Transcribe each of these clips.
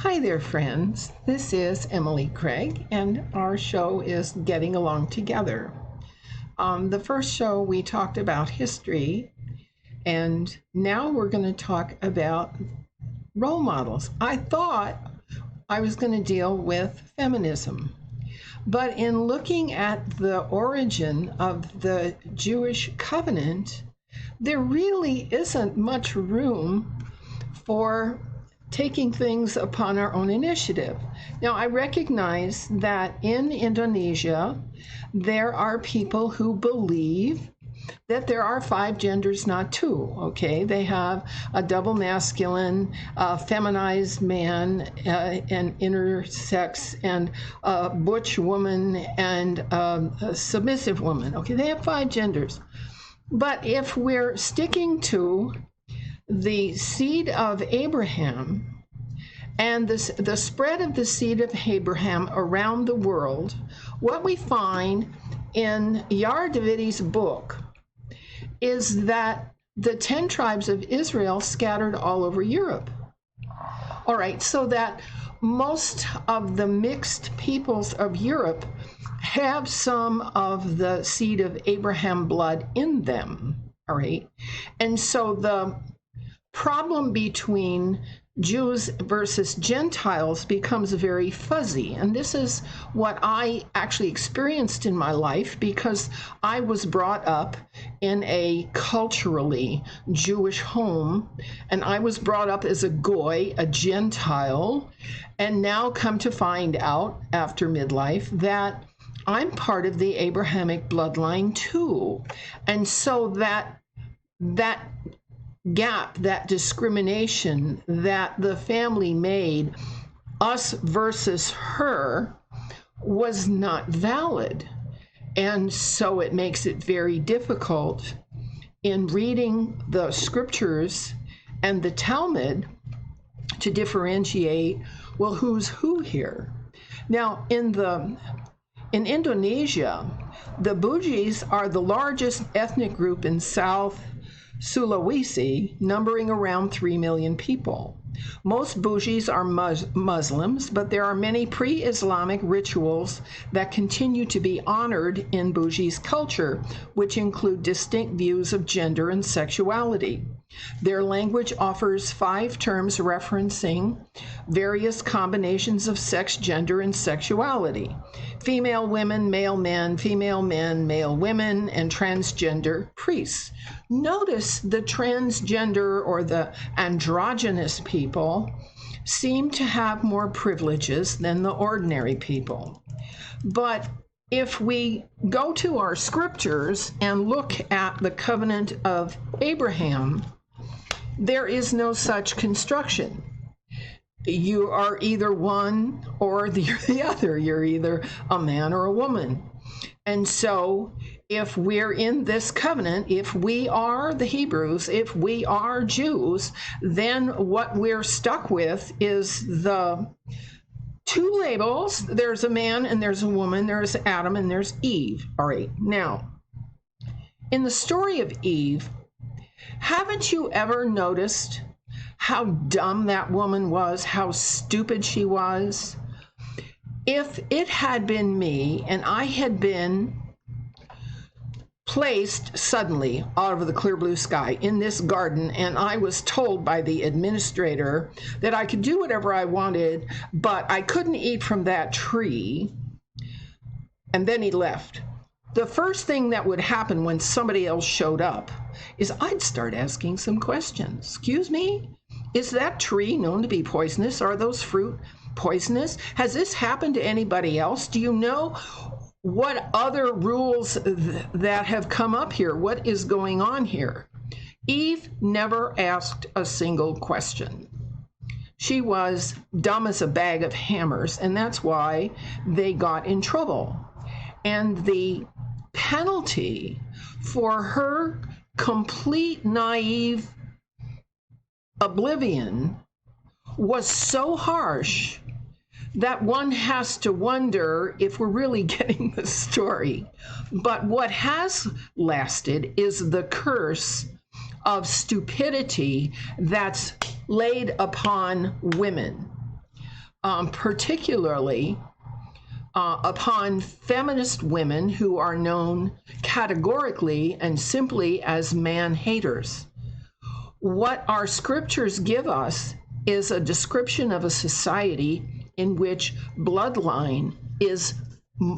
Hi there, friends. This is Emily Craig, and our show is Getting Along Together. The first show we talked about history, and now we're going to talk about role models. I thought I was going to deal with feminism, but in looking at the origin of the Jewish covenant, there really isn't much room for taking things upon our own initiative. Now, I recognize that in Indonesia, there are people who believe that there are 5 genders, not 2, okay? They have a double masculine, feminized man, an intersex, and a butch woman, and a submissive woman, okay? They have 5 genders. But if we're sticking to the seed of Abraham and the spread of the seed of Abraham around the world, what we find in Yair Davidi's book is that the 10 tribes of Israel scattered all over Europe. All right, so that most of the mixed peoples of Europe have some of the seed of Abraham blood in them, all right? And so the problem between Jews versus Gentiles becomes very fuzzy. And this is what I actually experienced in my life because I was brought up in a culturally Jewish home, and I was brought up as a goy, a Gentile, and now come to find out after midlife that I'm part of the Abrahamic bloodline too. And so that gap, that discrimination that the family made, us versus her, was not valid. And so it makes it very difficult in reading the scriptures and the Talmud to differentiate, well, who's who here? Now, in Indonesia, the Bugis are the largest ethnic group in South Sulawesi, numbering around 3 million people. Most Bugis are Muslims, but there are many pre-Islamic rituals that continue to be honored in Bugis culture, which include distinct views of gender and sexuality. Their language offers 5 terms referencing various combinations of sex, gender, and sexuality: female women, male men, female men, male women, and transgender priests. Notice the transgender or the androgynous people seem to have more privileges than the ordinary people. But if we go to our scriptures and look at the covenant of Abraham, there is no such construction. You are either one or the other. You're either a man or a woman. And so if we're in this covenant, if we are the Hebrews, if we are Jews, then what we're stuck with is the 2 labels. There's a man and there's a woman. There's Adam and there's Eve. All right. Now, in the story of Eve, haven't you ever noticed how dumb that woman was, how stupid she was? If it had been me and I had been placed suddenly out of the clear blue sky in this garden, and I was told by the administrator that I could do whatever I wanted, but I couldn't eat from that tree, and then he left, the first thing that would happen when somebody else showed up is I'd start asking some questions. Excuse me? Is that tree known to be poisonous? Are those fruit poisonous? Has this happened to anybody else? Do you know what other rules that have come up here? What is going on here? Eve never asked a single question. She was dumb as a bag of hammers, and that's why they got in trouble. And the penalty for her complete naive oblivion was so harsh that one has to wonder if we're really getting the story. But what has lasted is the curse of stupidity that's laid upon women. particularly upon feminist women who are known categorically and simply as man-haters. What our scriptures give us is a description of a society in which bloodline is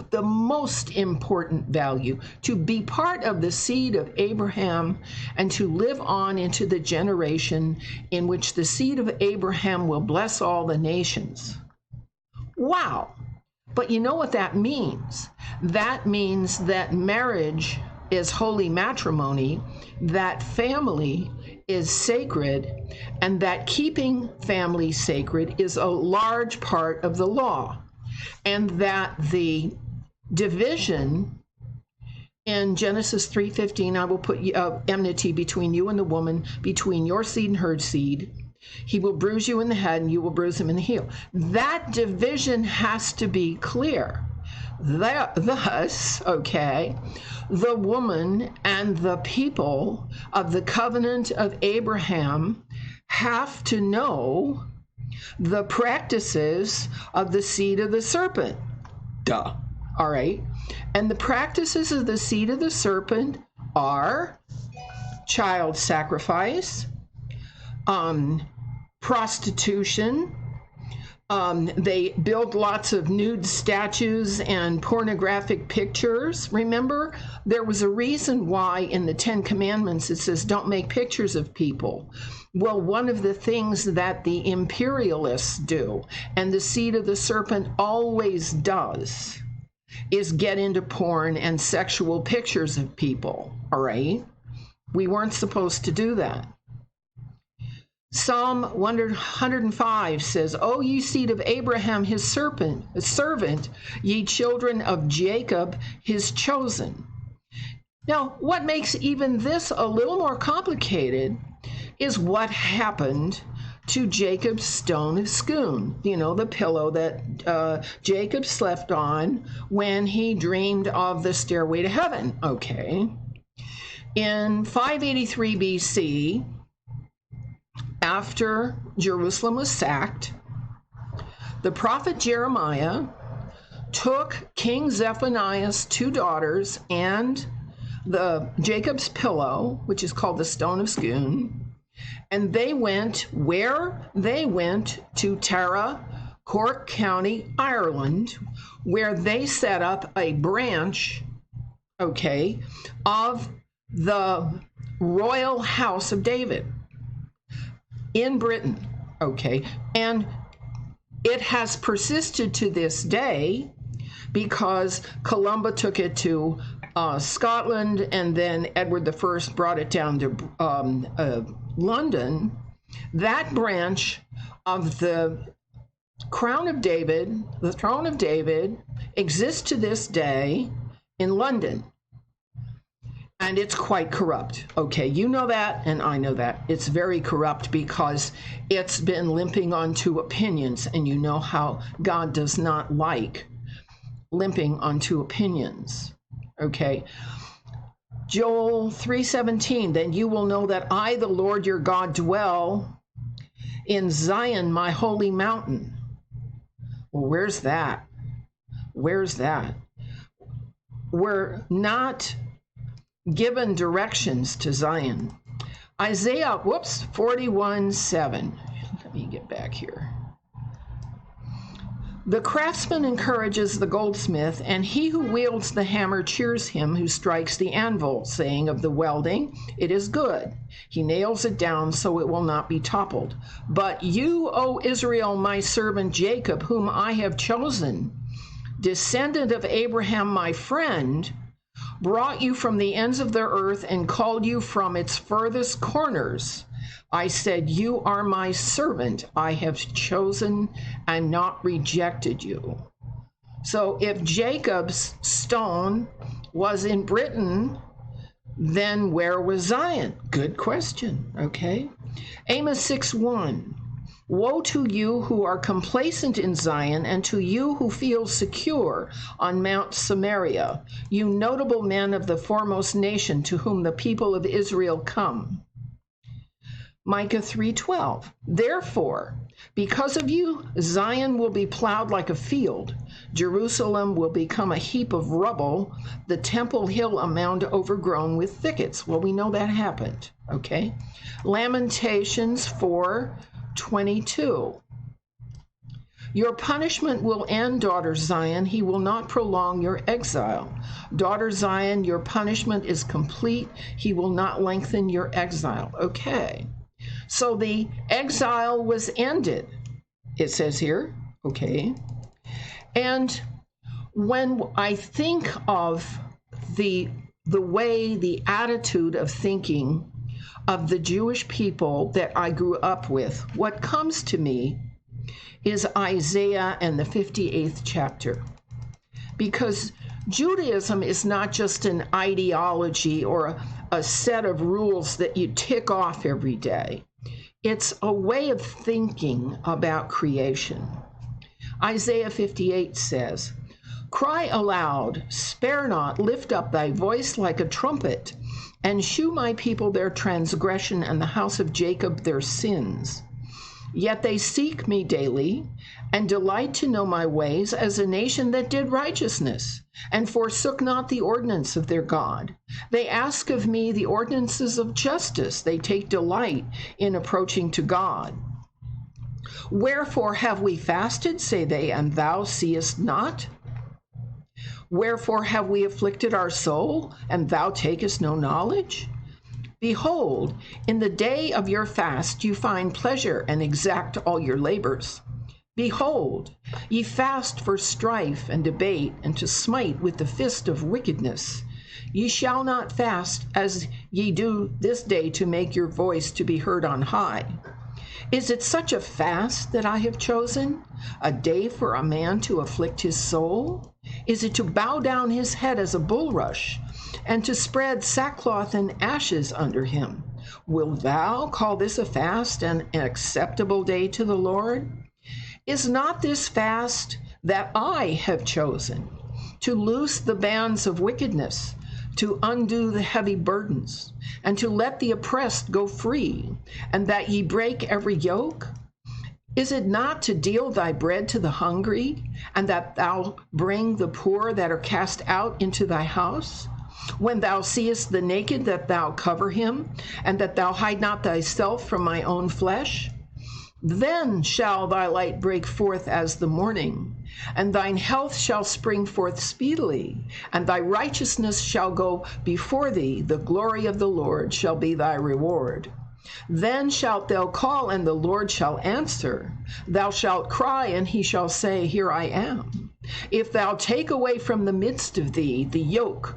the most important value. To be part of the seed of Abraham and to live on into the generation in which the seed of Abraham will bless all the nations. Wow! But you know what that means? That means that marriage is holy matrimony, that family is sacred, and that keeping family sacred is a large part of the law, and that the division in Genesis 3:15, I will put enmity between you and the woman, between your seed and her seed. He will bruise you in the head and you will bruise him in the heel. That division has to be clear. Thus, the woman and the people of the covenant of Abraham have to know the practices of the seed of the serpent. Duh. All right. And the practices of the seed of the serpent are child sacrifice, prostitution. They build lots of nude statues and pornographic pictures. Remember, there was a reason why in the Ten Commandments it says don't make pictures of people. Well, one of the things that the imperialists do, and the seed of the serpent always does, is get into porn and sexual pictures of people, all right? We weren't supposed to do that. Psalm 105 says, O ye seed of Abraham, his servant, ye children of Jacob, his chosen. Now, what makes even this a little more complicated is what happened to Jacob's stone of scoon, the pillow that Jacob slept on when he dreamed of the stairway to heaven, okay? In 583 BC, after Jerusalem was sacked, the prophet Jeremiah took King Zephaniah's 2 daughters and Jacob's pillow, which is called the stone of scoon, and they went where? They went to Tara, Cork County, Ireland, where they set up a branch, of the royal house of David in Britain, and it has persisted to this day because Columba took it to Scotland, and then Edward I brought it down to London. That branch of the crown of David, the throne of David, exists to this day in London. And it's quite corrupt. You know that, and I know that. It's very corrupt because it's been limping onto opinions, and you know how God does not like limping onto opinions. Joel 3:17, then you will know that I, the Lord your God, dwell in Zion, my holy mountain. Well, where's that? Where's that? We're not given directions to Zion. Isaiah, 41:7. Let me get back here. The craftsman encourages the goldsmith, and he who wields the hammer cheers him who strikes the anvil, saying of the welding, it is good. He nails it down so it will not be toppled. But you, O Israel, my servant Jacob, whom I have chosen, descendant of Abraham, my friend, brought you from the ends of the earth and called you from its furthest corners. I said, you are my servant. I have chosen and not rejected you. So if Jacob's stone was in Britain, then where was Zion? Good question, Amos 6:1. Woe to you who are complacent in Zion, and to you who feel secure on Mount Samaria, you notable men of the foremost nation to whom the people of Israel come. Micah 3:12. Therefore, Because of you, Zion will be plowed like a field. Jerusalem will become a heap of rubble, the Temple Hill a mound overgrown with thickets. Well, we know that happened, okay? Lamentations 4:22. Your punishment will end, daughter Zion. He will not prolong your exile. Daughter Zion, your punishment is complete. He will not lengthen your exile. Okay. So the exile was ended, it says here. Okay. And when I think of the way, the attitude of thinking of the Jewish people that I grew up with, what comes to me is Isaiah and the 58th chapter. Because Judaism is not just an ideology or a set of rules that you tick off every day. It's a way of thinking about creation. Isaiah 58 says, "Cry aloud, spare not, lift up thy voice like a trumpet, and shew my people their transgression and the house of Jacob their sins. Yet they seek me daily, and delight to know my ways, as a nation that did righteousness, and forsook not the ordinance of their God. They ask of me the ordinances of justice. They take delight in approaching to God. Wherefore have we fasted, say they, and thou seest not? Wherefore have we afflicted our soul, and thou takest no knowledge? Behold, in the day of your fast you find pleasure and exact all your labors. Behold, ye fast for strife and debate, and to smite with the fist of wickedness. Ye shall not fast as ye do this day to make your voice to be heard on high. Is it such a fast that I have chosen, a day for a man to afflict his soul? Is it to bow down his head as a bulrush, and to spread sackcloth and ashes under him? Wilt thou call this a fast and an acceptable day to the Lord? Is not this fast that I have chosen, to loose the bands of wickedness, to undo the heavy burdens, and to let the oppressed go free, and that ye break every yoke? Is it not to deal thy bread to the hungry, and that thou bring the poor that are cast out into thy house? When thou seest the naked, that thou cover him, and that thou hide not thyself from my own flesh? Then shall thy light break forth as the morning, and thine health shall spring forth speedily, and thy righteousness shall go before thee. The glory of the Lord shall be thy reward. Then shalt thou call, and the Lord shall answer. Thou shalt cry, and he shall say, Here I am. If thou take away from the midst of thee the yoke,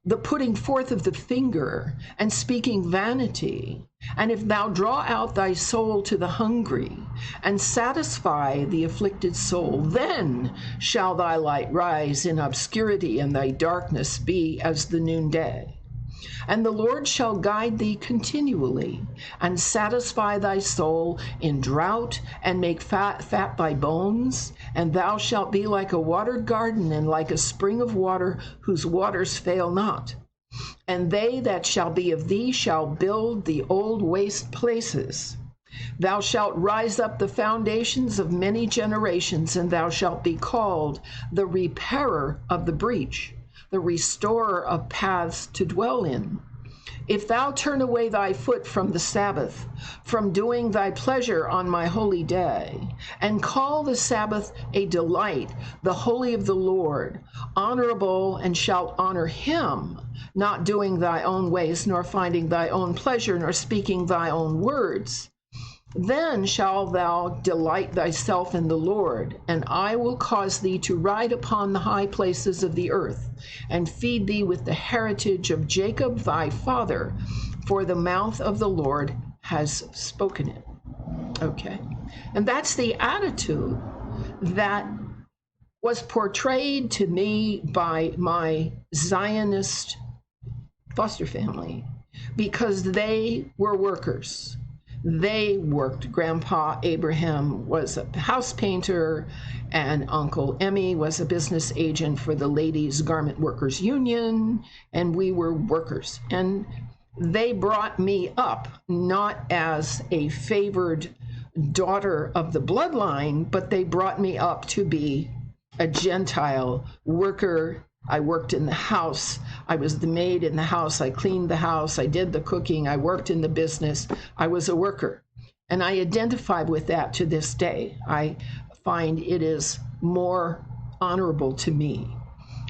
the putting forth of the finger, and speaking vanity, and if thou draw out thy soul to the hungry, and satisfy the afflicted soul, then shall thy light rise in obscurity, and thy darkness be as the noonday. And the Lord shall guide thee continually, and satisfy thy soul in drought, and make fat thy bones. And thou shalt be like a watered garden, and like a spring of water, whose waters fail not. And they that shall be of thee shall build the old waste places. Thou shalt rise up the foundations of many generations, and thou shalt be called the repairer of the breach, the restorer of paths to dwell in. If thou turn away thy foot from the Sabbath, from doing thy pleasure on my holy day, and call the Sabbath a delight, the holy of the Lord, honorable, and shalt honor him, not doing thy own ways, nor finding thy own pleasure, nor speaking thy own words, then shalt thou delight thyself in the Lord, and I will cause thee to ride upon the high places of the earth, and feed thee with the heritage of Jacob thy father, for the mouth of the Lord has spoken it. Okay. And that's the attitude that was portrayed to me by my Zionist foster family, because they were workers. They worked. Grandpa Abraham was a house painter, and Uncle Emmy was a business agent for the Ladies Garment Workers Union, and we were workers. And they brought me up not as a favored daughter of the bloodline, but they brought me up to be a Gentile worker. I worked in the house. I was the maid in the house. I cleaned the house. I did the cooking. I worked in the business. I was a worker. And I identify with that to this day. I find it is more honorable to me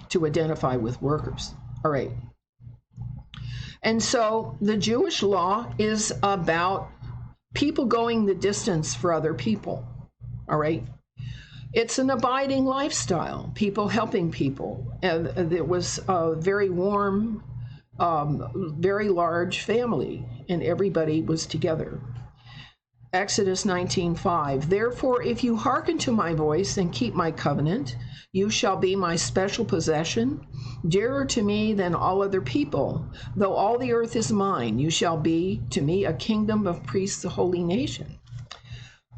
to identify with workers. All right. And so the Jewish law is about people going the distance for other people. All right. It's an abiding lifestyle, people helping people. And it was a very warm, very large family, and everybody was together. Exodus 19:5, therefore, if you hearken to my voice and keep my covenant, you shall be my special possession, dearer to me than all other people. Though all the earth is mine, you shall be to me a kingdom of priests, a holy nation.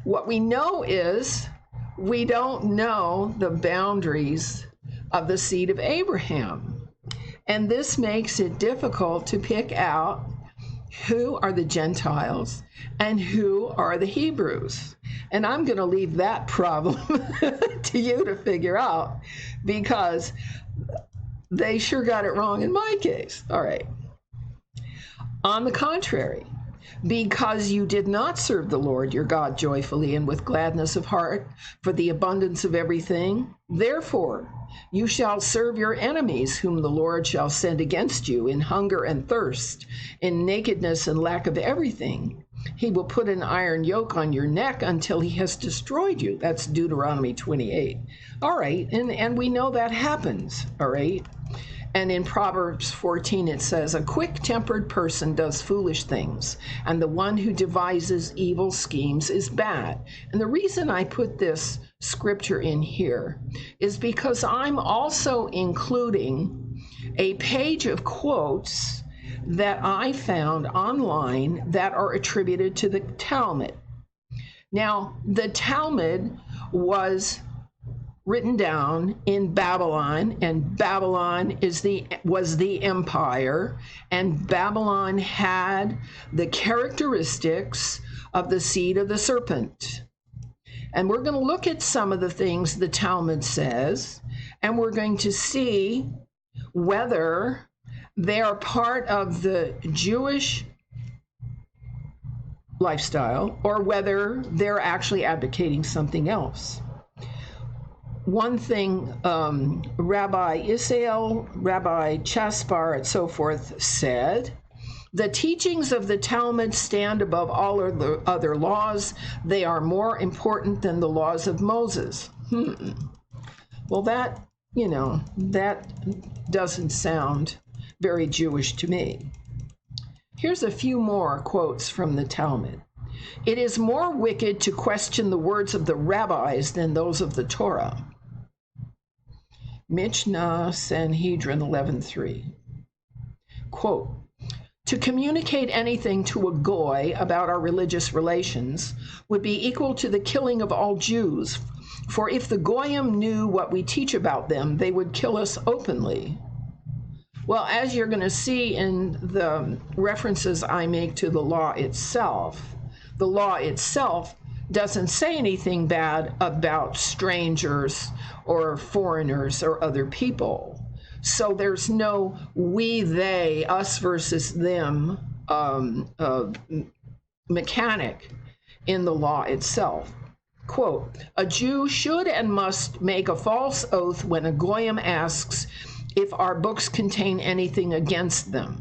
What we know is we don't know the boundaries of the seed of Abraham. And this makes it difficult to pick out who are the Gentiles and who are the Hebrews. And I'm going to leave that problem to you to figure out, because they sure got it wrong in my case. All right. On the contrary, because you did not serve the Lord your God joyfully and with gladness of heart for the abundance of everything, therefore you shall serve your enemies, whom the Lord shall send against you in hunger and thirst, in nakedness and lack of everything. He will put an iron yoke on your neck until he has destroyed you. That's Deuteronomy 28. All right, and we know that happens, all right? And in Proverbs 14, it says, a quick-tempered person does foolish things, and the one who devises evil schemes is bad. And the reason I put this scripture in here is because I'm also including a page of quotes that I found online that are attributed to the Talmud. Now, the Talmud was written down in Babylon, and Babylon was the empire, and Babylon had the characteristics of the seed of the serpent. And we're going to look at some of the things the Talmud says, and we're going to see whether they are part of the Jewish lifestyle or whether they're actually advocating something else. One thing Rabbi Israel, Rabbi Chaspar, and so forth said, the teachings of the Talmud stand above all other laws. They are more important than the laws of Moses. Well, that doesn't sound very Jewish to me. Here's a few more quotes from the Talmud. It is more wicked to question the words of the rabbis than those of the Torah. Mishnah Sanhedrin 11:3. Quote, to communicate anything to a goy about our religious relations would be equal to the killing of all Jews, for if the goyim knew what we teach about them, they would kill us openly. Well, as you're going to see in the references I make to the law itself doesn't say anything bad about strangers or foreigners or other people. So there's no we, they, us versus them mechanic in the law itself. Quote, a Jew should and must make a false oath when a goyim asks if our books contain anything against them.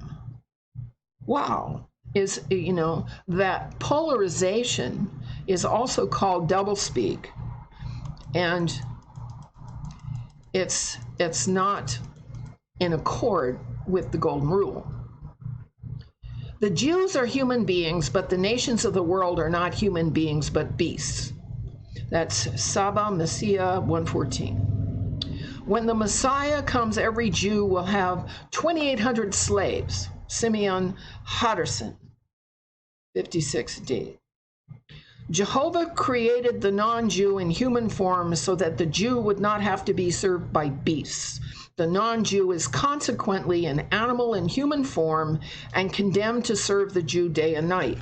Wow. That polarization is also called doublespeak, and it's not in accord with the Golden Rule. The Jews are human beings, but the nations of the world are not human beings, but beasts. That's Saba Messiah 114. When the Messiah comes, every Jew will have 2,800 slaves. Simeon Hodderson, 56d. Jehovah created the non-Jew in human form so that the Jew would not have to be served by beasts. The non-Jew is consequently an animal in human form and condemned to serve the Jew day and night.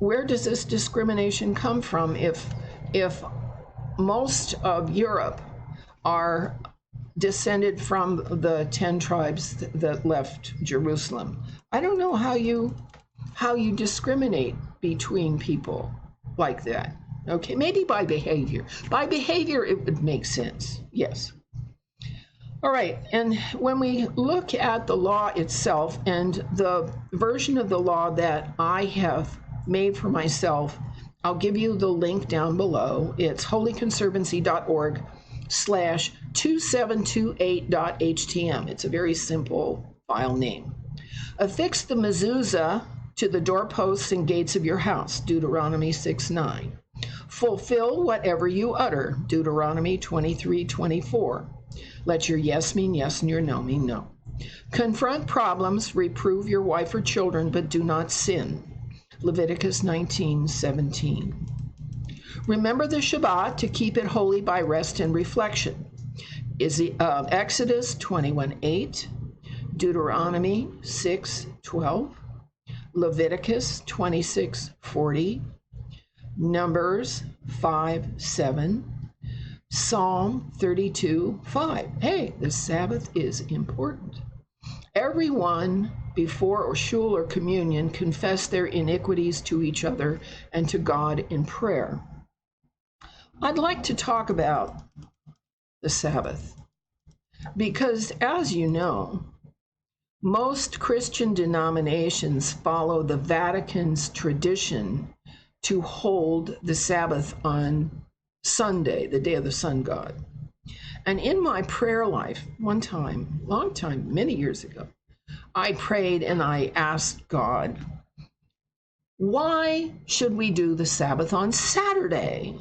where does this discrimination come from if most of Europe are descended from the 10 tribes that left Jerusalem? I don't know how you discriminate between people like that. Okay, maybe by behavior. By behavior, it would make sense. Yes. All right, and when we look at the law itself and the version of the law that I have made for myself, I'll give you the link down below. It's holyconservancy.org/2728.htm. It's a very simple file name. Affix the mezuzah to the doorposts and gates of your house, Deuteronomy 6:9. Fulfill whatever you utter, Deuteronomy 23:24. Let your yes mean yes and your no mean no. Confront problems, reprove your wife or children, but do not sin, Leviticus 19:17. Remember the Shabbat to keep it holy by rest and reflection, Exodus 21:8, Deuteronomy 6:12, Leviticus 26:40, Numbers 5:7, Psalm 32:5. Hey, the Sabbath is important. Everyone before or shul or communion confess their iniquities to each other and to God in prayer. I'd like to talk about the Sabbath because, as you know, most Christian denominations follow the Vatican's tradition to hold the Sabbath on Sunday, the day of the sun god. And in my prayer life, one time, long time, many years ago, I prayed and I asked God, why should we do the Sabbath on Saturday?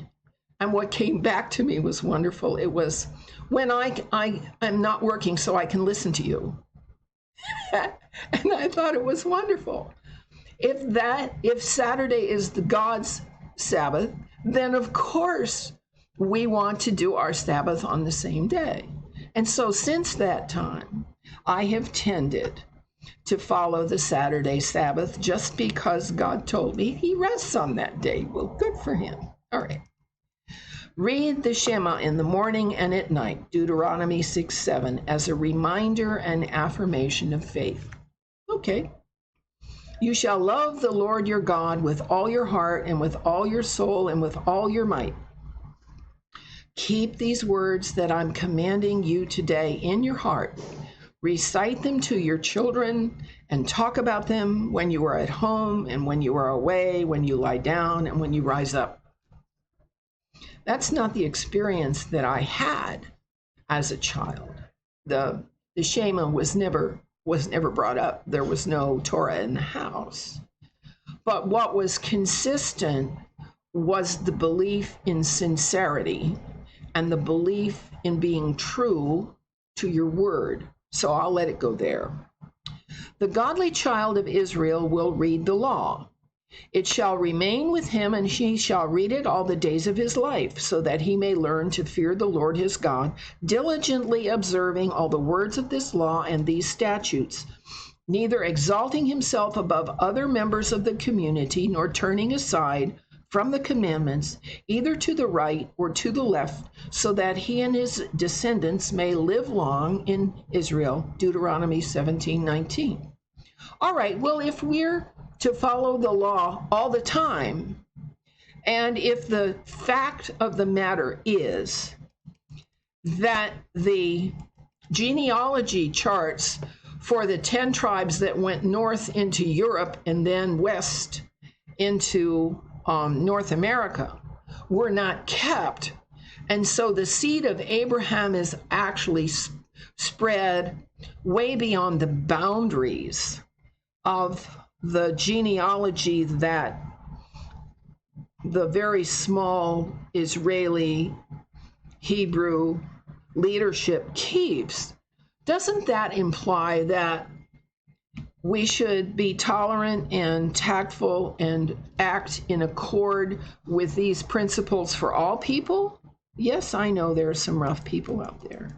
And what came back to me was wonderful. It was, when I'm not working so I can listen to you. And I thought it was wonderful. If Saturday is the God's Sabbath, then of course we want to do our Sabbath on the same day. And so since that time, I have tended to follow the Saturday Sabbath just because God told me he rests on that day. Well, good for him. All right. Read the Shema in the morning and at night, Deuteronomy 6:7, as a reminder and affirmation of faith. Okay. You shall love the Lord your God with all your heart and with all your soul and with all your might. Keep these words that I'm commanding you today in your heart. Recite them to your children and talk about them when you are at home and when you are away, when you lie down and when you rise up. That's not the experience that I had as a child. The Shema was never brought up. There was no Torah in the house. But what was consistent was the belief in sincerity and the belief in being true to your word. So I'll let it go there. The godly child of Israel will read the law. It shall remain with him, and he shall read it all the days of his life, so that he may learn to fear the Lord his God, diligently observing all the words of this law and these statutes, neither exalting himself above other members of the community, nor turning aside from the commandments, either to the right or to the left, so that he and his descendants may live long in Israel, Deuteronomy 17:19. All right, well, if we're to follow the law all the time, and if the fact of the matter is that the genealogy charts for the 10 tribes that went north into Europe and then west into North America were not kept, and so the seed of Abraham is actually spread way beyond the boundaries of the genealogy that the very small Israeli Hebrew leadership keeps. Doesn't that imply that we should be tolerant and tactful and act in accord with these principles for all people? Yes, I know there are some rough people out there.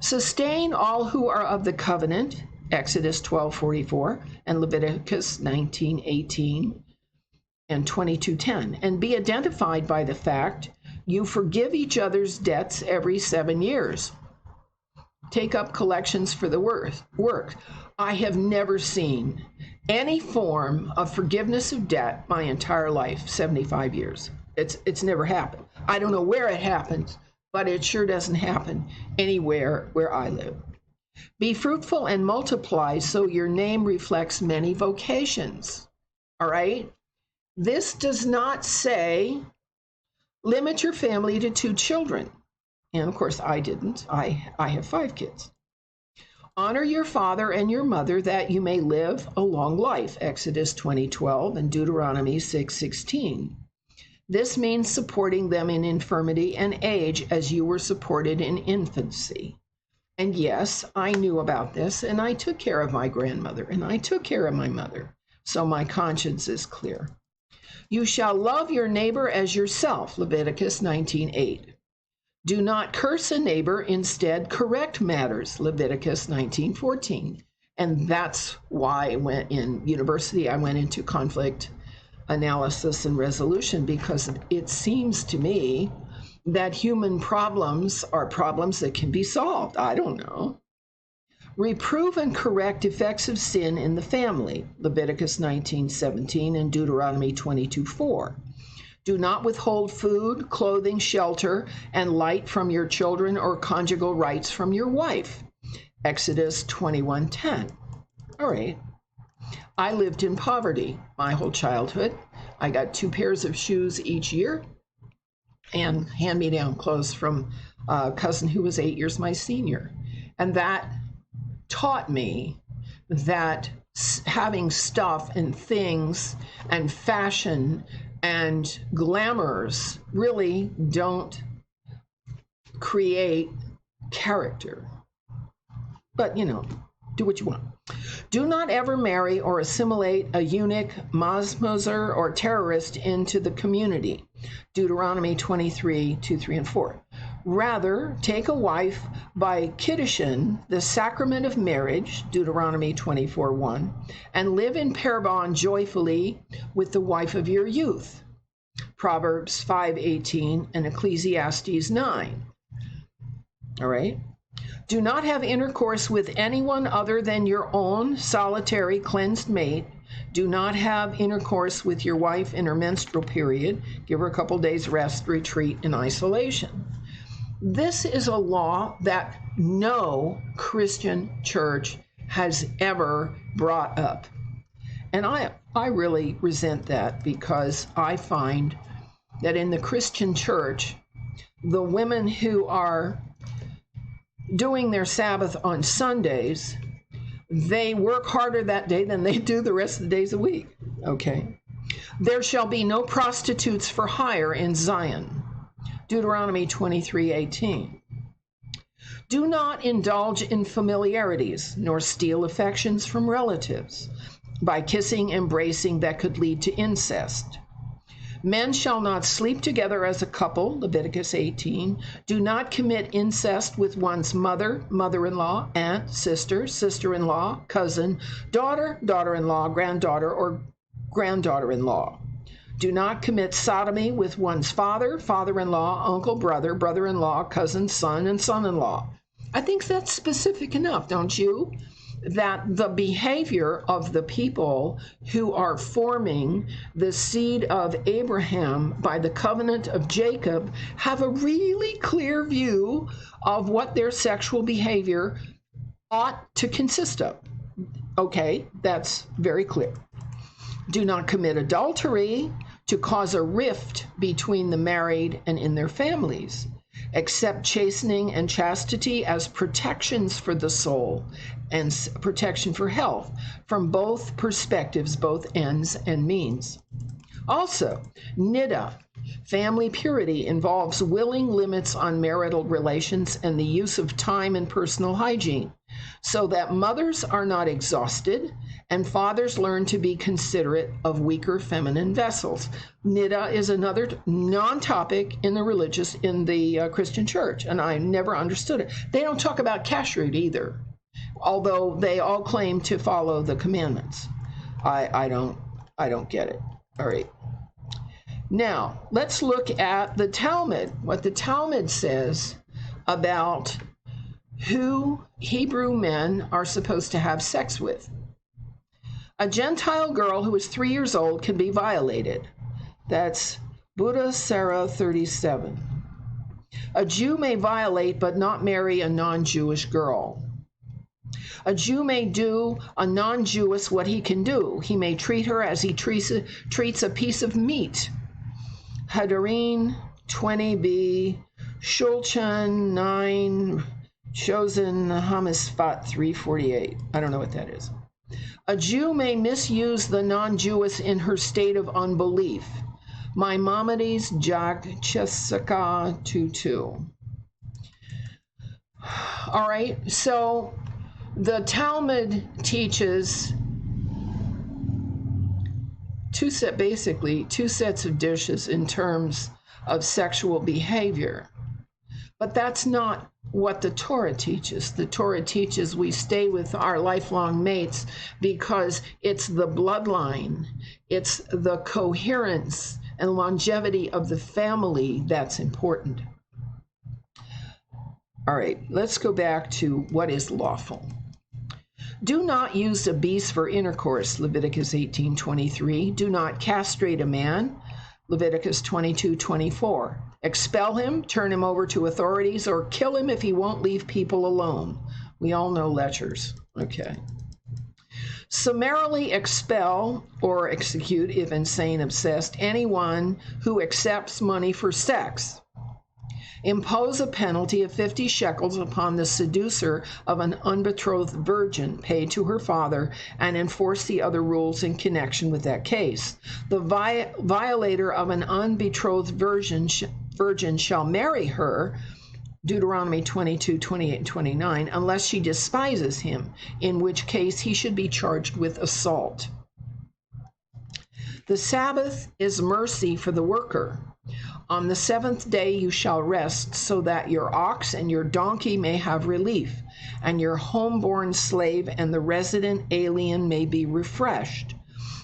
Sustain all who are of the covenant, Exodus 12:44 and Leviticus 19:18. and 22:10, and be identified by the fact you forgive each other's debts every 7 years. Take up collections for the work. I have never seen any form of forgiveness of debt my entire life, 75 years. It's never happened. I don't know where it happens, but it sure doesn't happen anywhere where I live. Be fruitful and multiply so your name reflects many vocations. All right? This does not say limit your family to 2 children. And of course, I didn't. I have 5 kids. Honor your father and your mother that you may live a long life, Exodus 20:12 and Deuteronomy 6:16. This means supporting them in infirmity and age as you were supported in infancy. And yes, I knew about this, and I took care of my grandmother, and I took care of my mother, so my conscience is clear. You shall love your neighbor as yourself, Leviticus 19:8. Do not curse a neighbor, instead correct matters, Leviticus 19:14. And that's why I went in university, I went into conflict analysis and resolution, because it seems to me that human problems are problems that can be solved. I don't know. Reprove and correct effects of sin in the family, Leviticus 19:17 and Deuteronomy 22:4. Do not withhold food, clothing, shelter, and light from your children or conjugal rights from your wife, Exodus 21:10. All right. I lived in poverty my whole childhood. I got 2 pairs of shoes each year and hand-me-down clothes from a cousin who was 8 years my senior. And that taught me that having stuff and things and fashion and glamours really don't create character. But, do what you want. Do not ever marry or assimilate a eunuch, Mazmozer, or terrorist into the community, Deuteronomy 23:2, 3, and 4. Rather, take a wife by kiddushin, the sacrament of marriage, Deuteronomy 24:1, and live in pair bond joyfully with the wife of your youth, Proverbs 5:18 and Ecclesiastes 9. All right? Do not have intercourse with anyone other than your own solitary cleansed mate. Do not have intercourse with your wife in her menstrual period. Give her a couple days rest, retreat in isolation. This is a law that no Christian church has ever brought up. And I really resent that, because I find that in the Christian church, the women who are doing their Sabbath on Sundays, they work harder that day than they do the rest of the days a week. Okay. There shall be no prostitutes for hire in Zion, Deuteronomy 23:18. Do not indulge in familiarities, nor steal affections from relatives by kissing, embracing that could lead to incest. Men shall not sleep together as a couple, Leviticus 18. Do not commit incest with one's mother, mother-in-law, aunt, sister, sister-in-law, cousin, daughter, daughter-in-law, granddaughter, or granddaughter-in-law. Do not commit sodomy with one's father, father-in-law, uncle, brother, brother-in-law, cousin, son, and son-in-law. I think that's specific enough, don't you? That the behavior of the people who are forming the seed of Abraham by the covenant of Jacob have a really clear view of what their sexual behavior ought to consist of. Okay, that's very clear. Do not commit adultery to cause a rift between the married and in their families. Accept chastening and chastity as protections for the soul and protection for health from both perspectives, both ends and means. Also, niddah, family purity, involves willing limits on marital relations and the use of time and personal hygiene, so that mothers are not exhausted and fathers learn to be considerate of weaker feminine vessels. Niddah is another non-topic in the Christian church, and I never understood it. They don't talk about kashrut either, although they all claim to follow the commandments. I don't get it. All right. Now, let's look at the Talmud, what the Talmud says about who Hebrew men are supposed to have sex with. A Gentile girl who is 3 years old can be violated. That's Buddha Sarah 37. A Jew may violate but not marry a non-Jewish girl. A Jew may do a non-Jewess what he can do. He may treat her as he treats a piece of meat. Hadarin 20b, Shulchan 9, Chosen Hamisfat 348. I don't know what that is. A Jew may misuse the non-Jewess in her state of unbelief. Maimonides, Jag Chesaka 22. All right, so the Talmud teaches basically two sets of dishes in terms of sexual behavior. But that's not what the Torah teaches. The Torah teaches we stay with our lifelong mates because it's the bloodline, it's the coherence and longevity of the family that's important. All right, let's go back to what is lawful. Do not use a beast for intercourse, Leviticus 18:23. Do not castrate a man, Leviticus 22:24. Expel him, turn him over to authorities, or kill him if he won't leave people alone. We all know lechers. Okay. Summarily expel or execute, if insane, obsessed, anyone who accepts money for sex. Impose a penalty of 50 shekels upon the seducer of an unbetrothed virgin paid to her father, and enforce the other rules in connection with that case. The violator of an unbetrothed virgin shall marry her, Deuteronomy 22:28 and 29, unless she despises him, in which case he should be charged with assault. The Sabbath is mercy for the worker. On the seventh day you shall rest, so that your ox and your donkey may have relief, and your homeborn slave and the resident alien may be refreshed.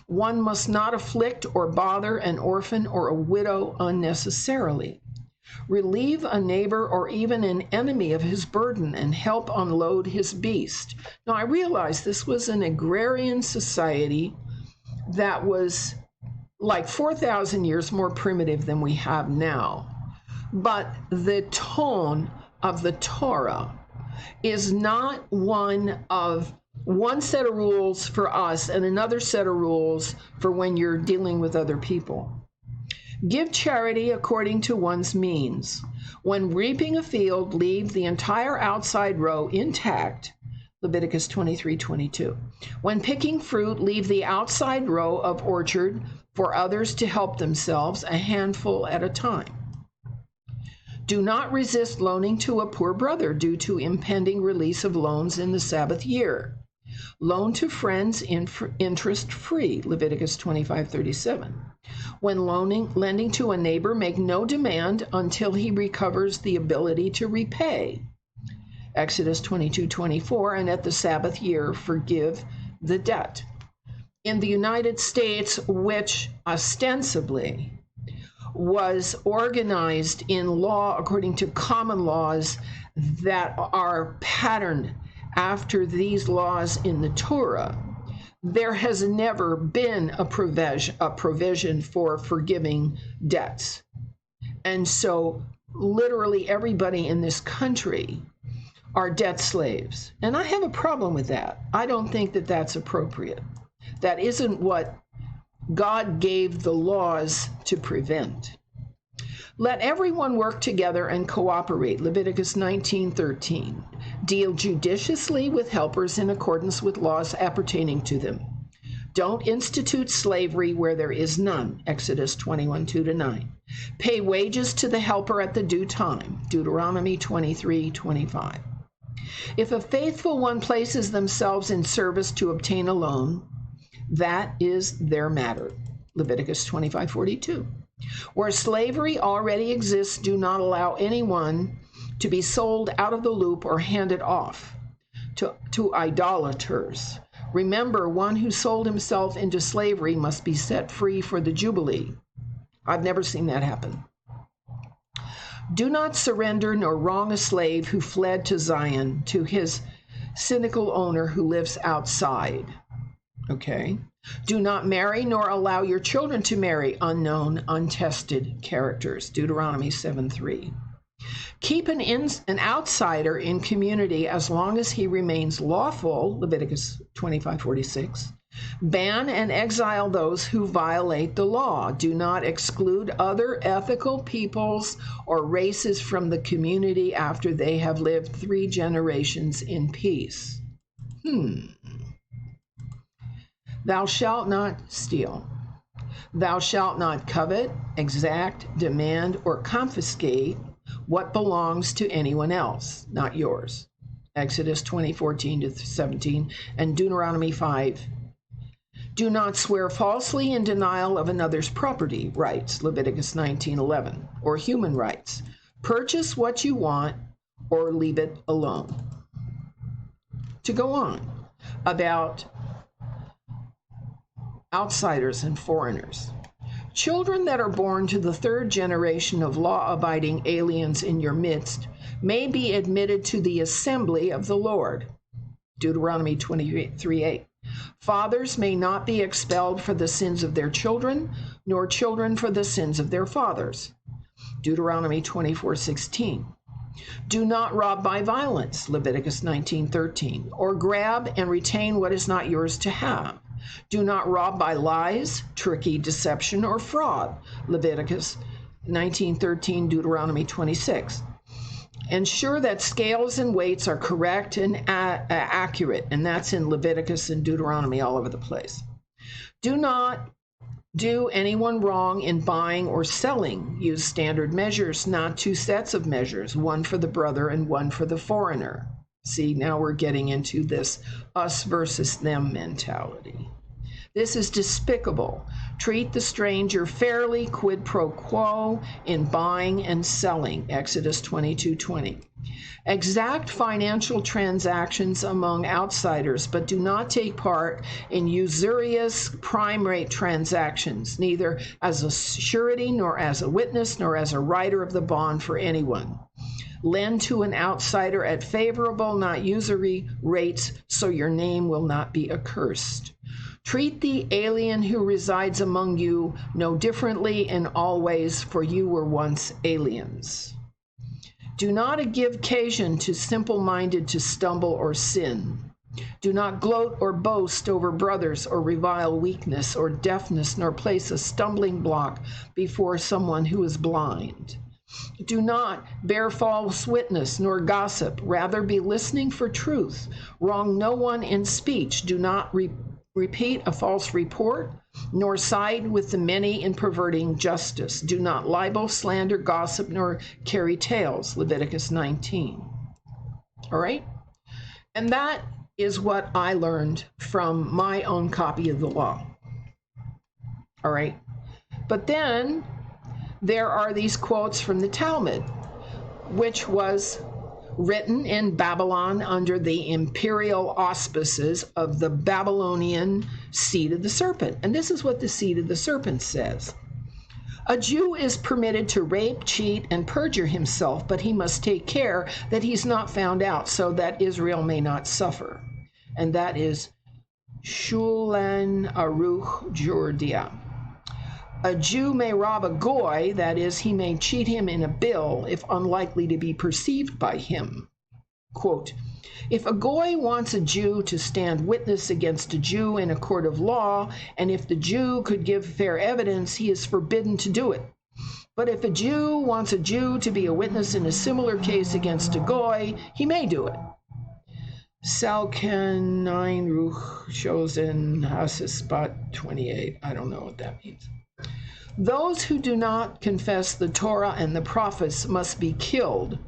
One must not afflict or bother an orphan or a widow unnecessarily. Relieve a neighbor or even an enemy of his burden and help unload his beast. Now, I realize this was an agrarian society that was like 4,000 years more primitive than we have now. But the tone of the Torah is not one of one set of rules for us and another set of rules for when you're dealing with other people. Give charity according to one's means. When reaping a field, leave the entire outside row intact, Leviticus 23:22. When picking fruit, leave the outside row of orchard for others to help themselves, a handful at a time. Do not resist loaning to a poor brother due to impending release of loans in the Sabbath year. Loan to friends interest-free, Leviticus 25:37. When lending to a neighbor, make no demand until he recovers the ability to repay, Exodus 22:24, and at the Sabbath year, forgive the debt. In the United States, which ostensibly was organized in law according to common laws that are patterned after these laws in the Torah, there has never been a provision for forgiving debts. And so literally everybody in this country are debt slaves. And I have a problem with that. I don't think that that's appropriate. That isn't what God gave the laws to prevent. Let everyone work together and cooperate, Leviticus 19:13. Deal judiciously with helpers in accordance with laws appertaining to them. Don't institute slavery where there is none, Exodus 21:2-9. Pay wages to the helper at the due time, Deuteronomy 23:25. If a faithful one places themselves in service to obtain a loan, that is their matter, Leviticus 25:42. Where slavery already exists, do not allow anyone to be sold out of the loop or handed off to idolaters. Remember, one who sold himself into slavery must be set free for the Jubilee. I've never seen that happen. Do not surrender nor wrong a slave who fled to Zion to his cynical owner who lives outside. Okay. Do not marry nor allow your children to marry unknown, untested characters. Deuteronomy 7:3. Keep an outsider in community as long as he remains lawful. Leviticus 25:46. Ban and exile those who violate the law. Do not exclude other ethical peoples or races from the community after they have lived 3 generations in peace. Thou shalt not steal. Thou shalt not covet, exact, demand, or confiscate what belongs to anyone else, not yours. Exodus 20:14-17 and Deuteronomy 5. Do not swear falsely in denial of another's property rights, Leviticus 19:11, or human rights. Purchase what you want or leave it alone. To go on about outsiders and foreigners. Children that are born to the 3rd generation of law-abiding aliens in your midst may be admitted to the assembly of the Lord. Deuteronomy 23:8. Fathers may not be expelled for the sins of their children, nor children for the sins of their fathers. Deuteronomy 24:16. Do not rob by violence, Leviticus 19:13, or grab and retain what is not yours to have. Do not rob by lies, tricky deception, or fraud, Leviticus 19:13, Deuteronomy 26. Ensure that scales and weights are correct and accurate, and that's in Leviticus and Deuteronomy all over the place. Do not do anyone wrong in buying or selling. Use standard measures, not 2 sets of measures, one for the brother and one for the foreigner. See, now we're getting into this us versus them mentality. This is despicable. Treat the stranger fairly, quid pro quo, in buying and selling, Exodus 22:20. Exact financial transactions among outsiders, but do not take part in usurious prime rate transactions, neither as a surety, nor as a witness, nor as a writer of the bond for anyone. Lend to an outsider at favorable, not usury rates, so your name will not be accursed. Treat the alien who resides among you no differently in all ways, for you were once aliens. Do not give occasion to simple-minded to stumble or sin. Do not gloat or boast over brothers, or revile weakness or deafness, nor place a stumbling block before someone who is blind. Do not bear false witness, nor gossip. Rather be listening for truth. Wrong no one in speech. Do not repeat a false report, nor side with the many in perverting justice. Do not libel, slander, gossip, nor carry tales, Leviticus 19. All right? And that is what I learned from my own copy of the law. All right? But then there are these quotes from the Talmud, which was written in Babylon under the imperial auspices of the Babylonian seat of the serpent. And this is what the seat of the serpent says. A Jew is permitted to rape, cheat, and perjure himself, but he must take care that he's not found out, so that Israel may not suffer. And that is Shulchan Aruch Jordia. A Jew may rob a goy, that is, he may cheat him in a bill if unlikely to be perceived by him. Quote, if a goy wants a Jew to stand witness against a Jew in a court of law, and if the Jew could give fair evidence, he is forbidden to do it. But if a Jew wants a Jew to be a witness in a similar case against a goy, he may do it. Salkan 9 Ruch shows in Hasispat 28. I don't know what that means. Those who do not confess the Torah and the prophets must be killed.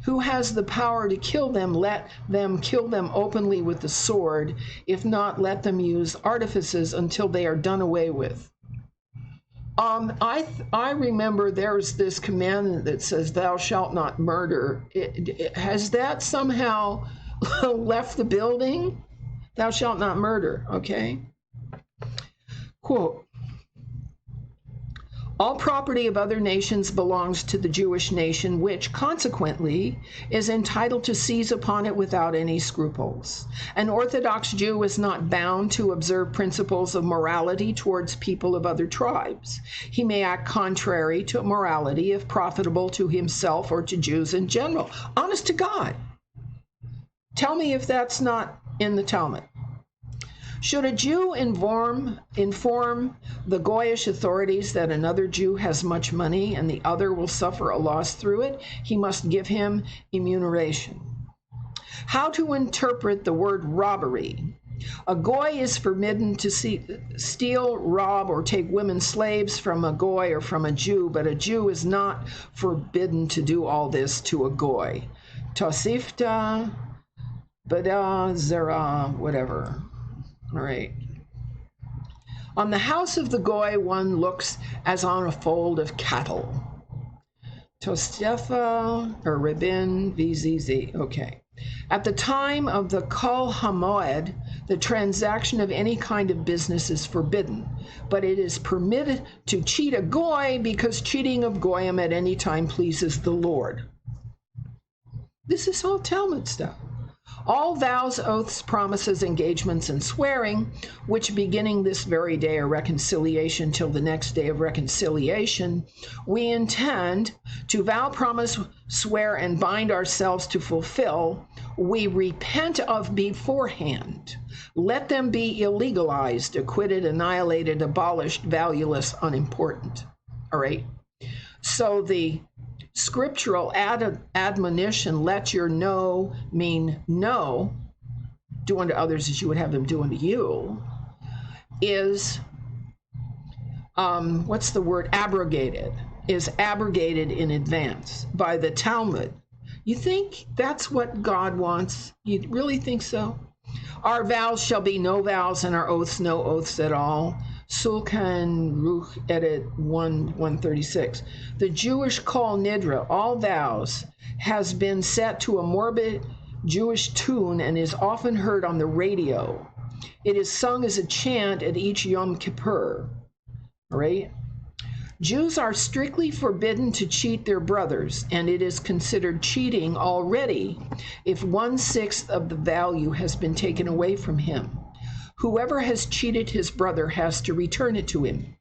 Who has the power to kill them, let them kill them openly with the sword. If not, let them use artifices until they are done away with. I remember there's this commandment that says, thou shalt not murder. Has that somehow left the building? Thou shalt not murder, okay? Quote, All property of other nations belongs to the Jewish nation, which, consequently, is entitled to seize upon it without any scruples. An Orthodox Jew is not bound to observe principles of morality towards people of other tribes. He may act contrary to morality if profitable to himself or to Jews in general. Honest to God. Tell me if that's not in the Talmud. Should a Jew inform the Goyish authorities that another Jew has much money and the other will suffer a loss through it, he must give him remuneration. How to interpret the word robbery? A Goy is forbidden to steal, rob, or take women slaves from a Goy or from a Jew, but a Jew is not forbidden to do all this to a Goy. Tosifta, Bada, Zera, whatever. All right. On the house of the Goy, one looks as on a fold of cattle. Tostefa, or Ribbin, VZZ. Okay. At the time of the Kol HaMoed, the transaction of any kind of business is forbidden, but it is permitted to cheat a Goy because cheating of Goyim at any time pleases the Lord. This is all Talmud stuff. All vows, oaths, promises, engagements, and swearing, which beginning this very day of reconciliation till the next day of reconciliation, we intend to vow, promise, swear, and bind ourselves to fulfill, we repent of beforehand. Let them be illegalized, acquitted, annihilated, abolished, valueless, unimportant. All right? So the scriptural admonition, let your no mean no, do unto others as you would have them do unto you, is, what's the word, abrogated, is abrogated in advance by the Talmud. You think that's what God wants? You really think so? Our vows shall be no vows and our oaths no oaths at all. Sulkan Ruch edit 136. The Jewish Kol Nidra, all vows, has been set to a morbid Jewish tune and is often heard on the radio. It is sung as a chant at each Yom Kippur. Right? Jews are strictly forbidden to cheat their brothers, and it is considered cheating already if 1/6 of the value has been taken away from him. Whoever has cheated his brother has to return it to him.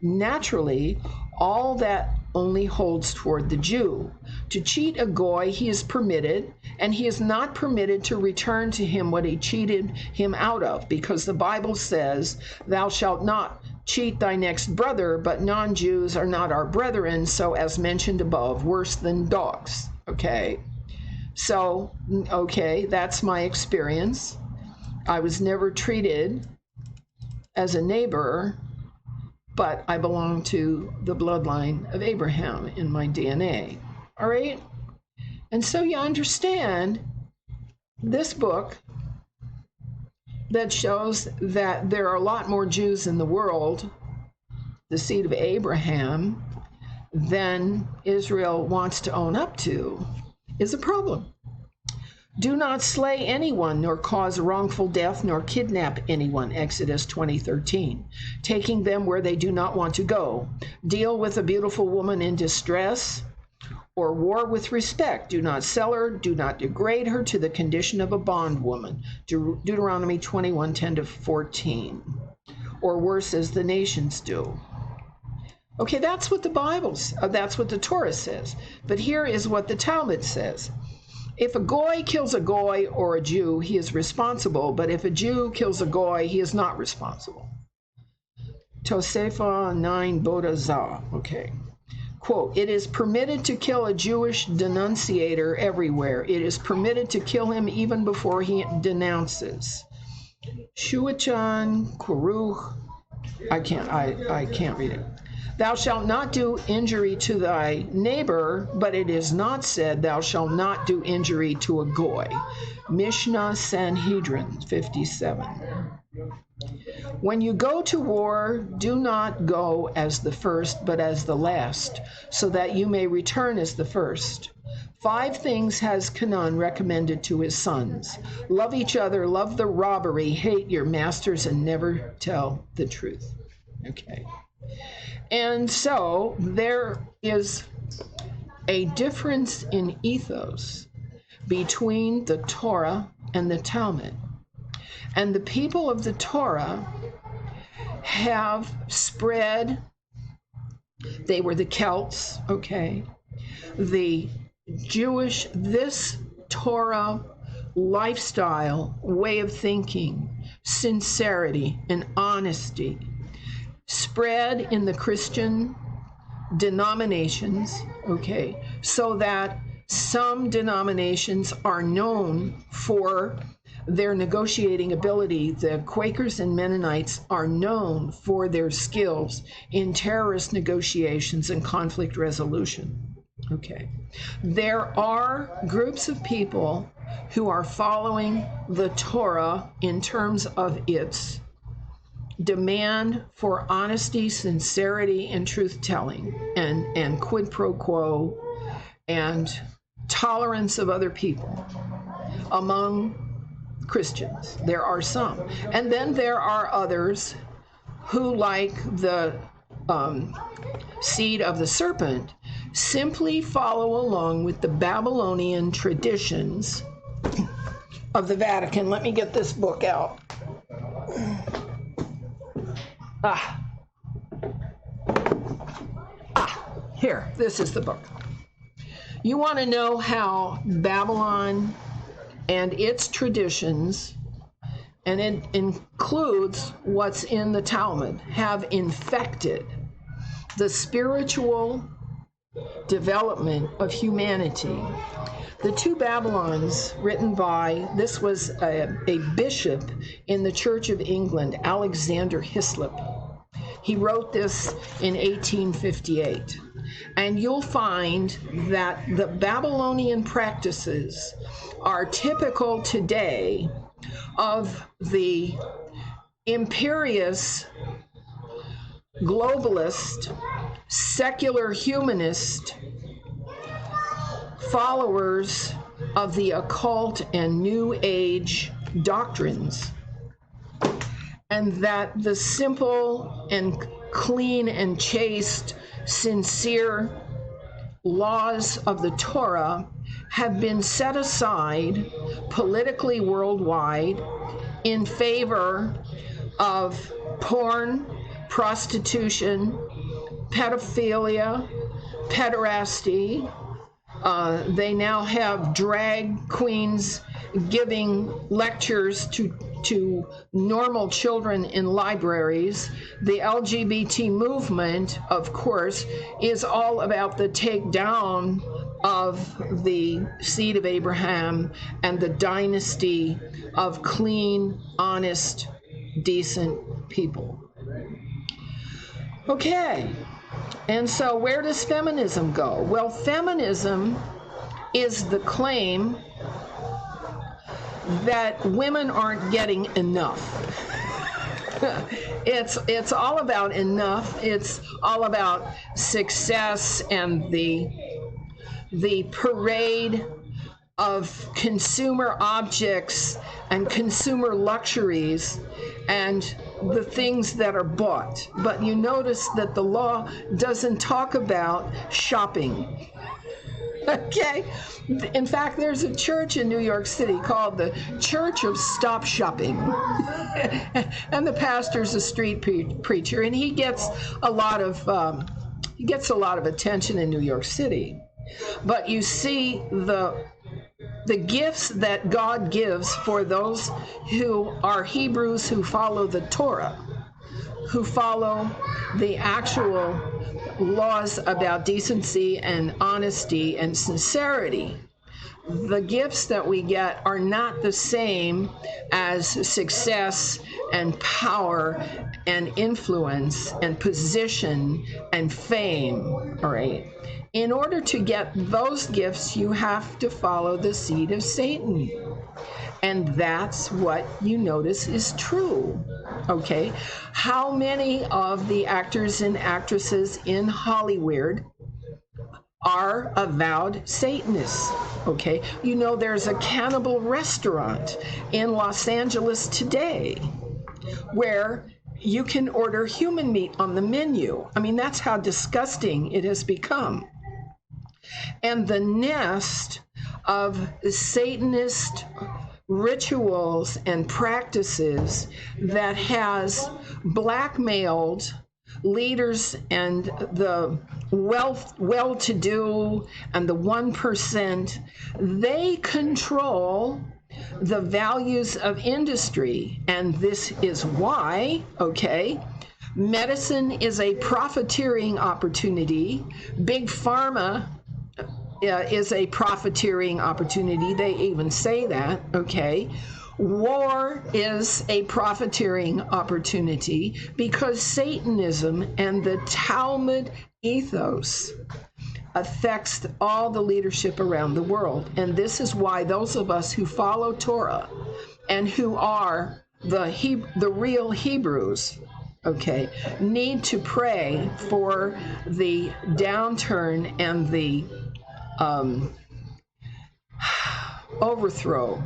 Naturally, all that only holds toward the Jew. To cheat a Goy, he is permitted, and he is not permitted to return to him what he cheated him out of, because the Bible says, thou shalt not cheat thy next brother, but non-Jews are not our brethren, so as mentioned above, worse than dogs. Okay? So, okay, that's my experience. I was never treated as a neighbor, but I belong to the bloodline of Abraham in my DNA. All right? And so you understand this book that shows that there are a lot more Jews in the world, the seed of Abraham, than Israel wants to own up to, is a problem. Do not slay anyone, nor cause wrongful death, nor kidnap anyone, Exodus 20:13, taking them where they do not want to go. Deal with a beautiful woman in distress, or war with respect. Do not sell her, do not degrade her to the condition of a bondwoman, Deuteronomy 21:10-14, or worse as the nations do. Okay, that's what the that's what the Torah says. But here is what the Talmud says. If a Goy kills a Goy or a Jew, he is responsible, but if a Jew kills a Goy, he is not responsible. Tosefa 9 Boda Zah. Okay. Quote, it is permitted to kill a Jewish denunciator everywhere. It is permitted to kill him even before he denounces. Shuachan Kuruch. I can't read it. Thou shalt not do injury to thy neighbor, but it is not said, thou shalt not do injury to a Goy. Mishnah Sanhedrin 57. When you go to war, do not go as the first, but as the last, so that you may return as the first. 5 things has Canaan recommended to his sons. Love each other, love the robbery, hate your masters, and never tell the truth. Okay. And so there is a difference in ethos between the Torah and the Talmud. And the people of the Torah have spread, they were the Celts, okay, the Jewish, this Torah lifestyle, way of thinking, sincerity and honesty, spread in the Christian denominations, okay, so that some denominations are known for their negotiating ability. The Quakers and Mennonites are known for their skills in terrorist negotiations and conflict resolution. Okay. There are groups of people who are following the Torah in terms of its demand for honesty, sincerity, and truth-telling, and quid pro quo, and tolerance of other people among Christians. There are some. And then there are others who, like the seed of the serpent, simply follow along with the Babylonian traditions of the Vatican. Let me get this book out. Here, this is the book. You want to know how Babylon and its traditions, and it includes what's in the Talmud, have infected the spiritual development of humanity. The Two Babylons, written by, this was a bishop in the Church of England, Alexander Hislop. He wrote this in 1858. And you'll find that the Babylonian practices are typical today of the imperious, globalist, secular humanist followers of the occult and New Age doctrines. And that the simple and clean and chaste, sincere laws of the Torah have been set aside politically worldwide in favor of porn, prostitution, pedophilia, pederasty. They now have drag queens giving lectures to normal children in libraries. The LGBT movement, of course, is all about the takedown of the seed of Abraham and the dynasty of clean, honest, decent people. Okay, and so where does feminism go? Well, feminism is the claim that women aren't getting enough. It's all about enough. It's all about success and the parade of consumer objects and consumer luxuries and the things that are bought. But you notice that the law doesn't talk about shopping. Okay? In fact, there's a church in New York City called the Church of Stop Shopping. And the pastor's a street preacher, and he gets a lot of attention in New York City. But you see the gifts that God gives for those who are Hebrews who follow the Torah, who follow the actual laws about decency and honesty and sincerity. The gifts that we get are not the same as success and power and influence and position and fame, all right? In order to get those gifts, you have to follow the seed of Satan. And that's what you notice is true, okay? How many of the actors and actresses in Hollywood are avowed Satanists, okay? You know, there's a cannibal restaurant in Los Angeles today where you can order human meat on the menu. I mean, that's how disgusting it has become. And the nest of Satanist rituals and practices that has blackmailed leaders and the well-to-do and the 1%, they control the values of industry. And this is why, okay, medicine is a profiteering opportunity. Big pharma is a profiteering opportunity. They even say that, okay. War is a profiteering opportunity because Satanism and the Talmud ethos affects all the leadership around the world. And this is why those of us who follow Torah and who are the real Hebrews, okay, need to pray for the downturn and the overthrow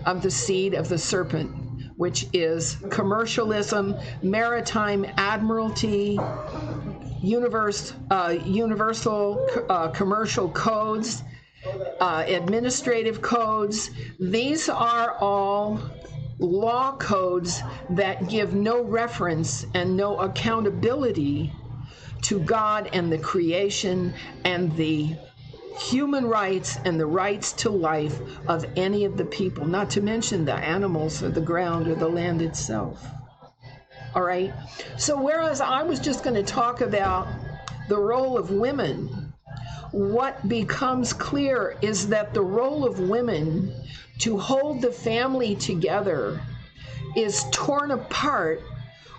of the seed of the serpent, which is commercialism, maritime admiralty, universal commercial codes, administrative codes. These are all law codes that give no reference and no accountability to God and the creation and the human rights and the rights to life of any of the people, not to mention the animals or the ground or the land itself. All right. So whereas I was just going to talk about the role of women, what becomes clear is that the role of women to hold the family together is torn apart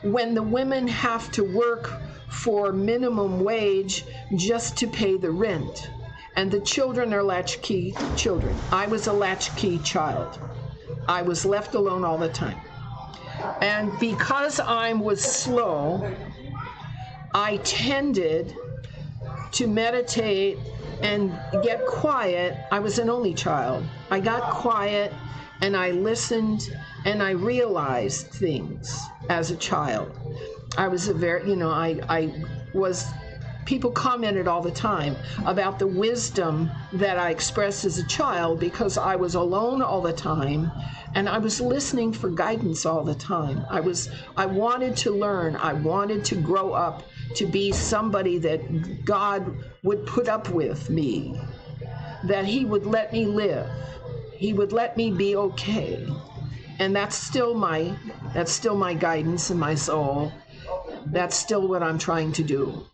when the women have to work for minimum wage just to pay the rent. And the children are latchkey children. I was a latchkey child. I was left alone all the time. And because I was slow, I tended to meditate and get quiet. I was an only child. I got quiet and I listened and I realized things as a child. I was a very, people commented all the time about the wisdom that I expressed as a child because I was alone all the time and I was listening for guidance all the time. I wanted to learn. I wanted to grow up to be somebody that God would put up with me, that he would let me live. He would let me be okay. And that's still my guidance in my soul. That's still what I'm trying to do.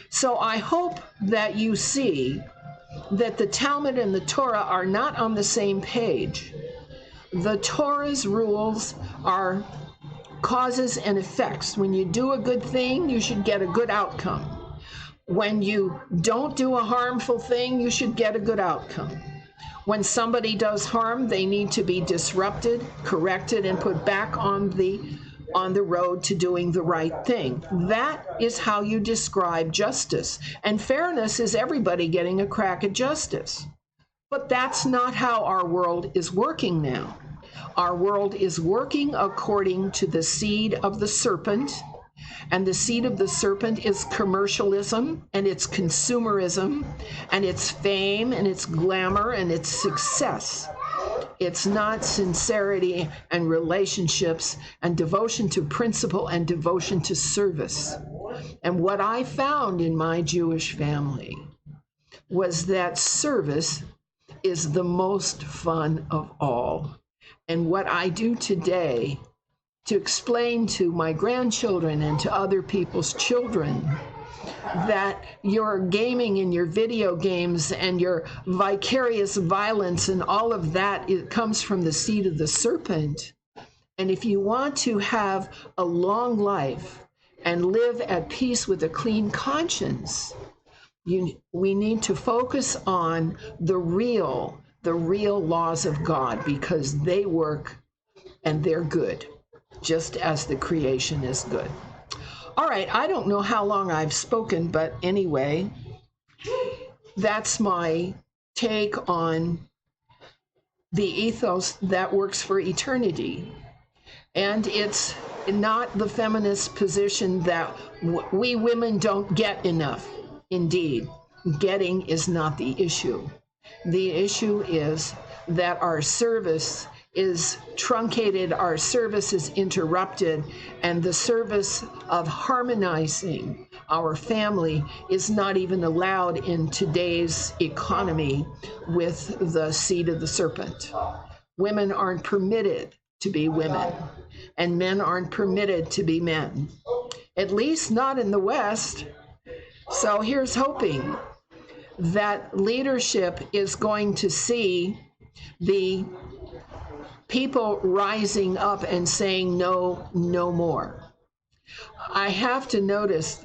So I hope that you see that the Talmud and the Torah are not on the same page. The Torah's rules are causes and effects. When you do a good thing, you should get a good outcome. When you don't do a harmful thing, you should get a good outcome. When somebody does harm, they need to be disrupted, corrected, and put back on the road to doing the right thing. That is how you describe justice. And fairness is everybody getting a crack at justice. But that's not how our world is working now. Our world is working according to the seed of the serpent. And the seed of the serpent is commercialism, and it's consumerism, and it's fame, and it's glamour, and it's success. It's not sincerity and relationships and devotion to principle and devotion to service. And what I found in my Jewish family was that service is the most fun of all. And what I do today to explain to my grandchildren and to other people's children that your gaming and your video games and your vicarious violence and all of that, it comes from the seed of the serpent. And if you want to have a long life and live at peace with a clean conscience, we need to focus on the real laws of God, because they work and they're good, just as the creation is good. All right, I don't know how long I've spoken, but anyway, that's my take on the ethos that works for eternity. And it's not the feminist position that we women don't get enough. Indeed, getting is not the issue. The issue is that our service is truncated, our service is interrupted, and the service of harmonizing our family is not even allowed in today's economy with the seed of the serpent. Women aren't permitted to be women, and men aren't permitted to be men, at least not in the West. So here's hoping that leadership is going to see the people rising up and saying no, no more. I have to notice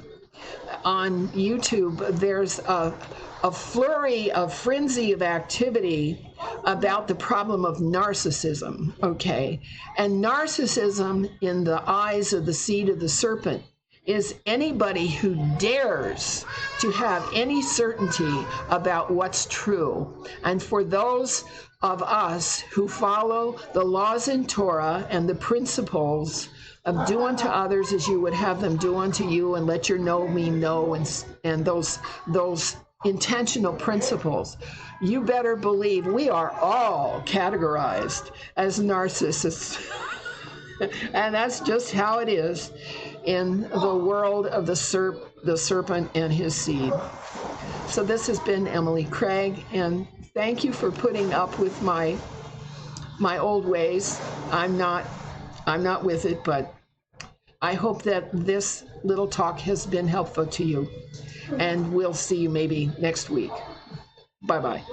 on YouTube there's a flurry of frenzy of activity about the problem of narcissism, okay? And narcissism in the eyes of the seed of the serpent is anybody who dares to have any certainty about what's true. And for those of us who follow the laws in Torah and the principles of do unto others as you would have them do unto you, and let your no mean no, and those intentional principles, you better believe we are all categorized as narcissists. And that's just how it is in the world of the serpent and his seed. So this has been Emily Craig, and thank you for putting up with my old ways. I'm not with it, but I hope that this little talk has been helpful to you, and we'll see you maybe next week. Bye-bye.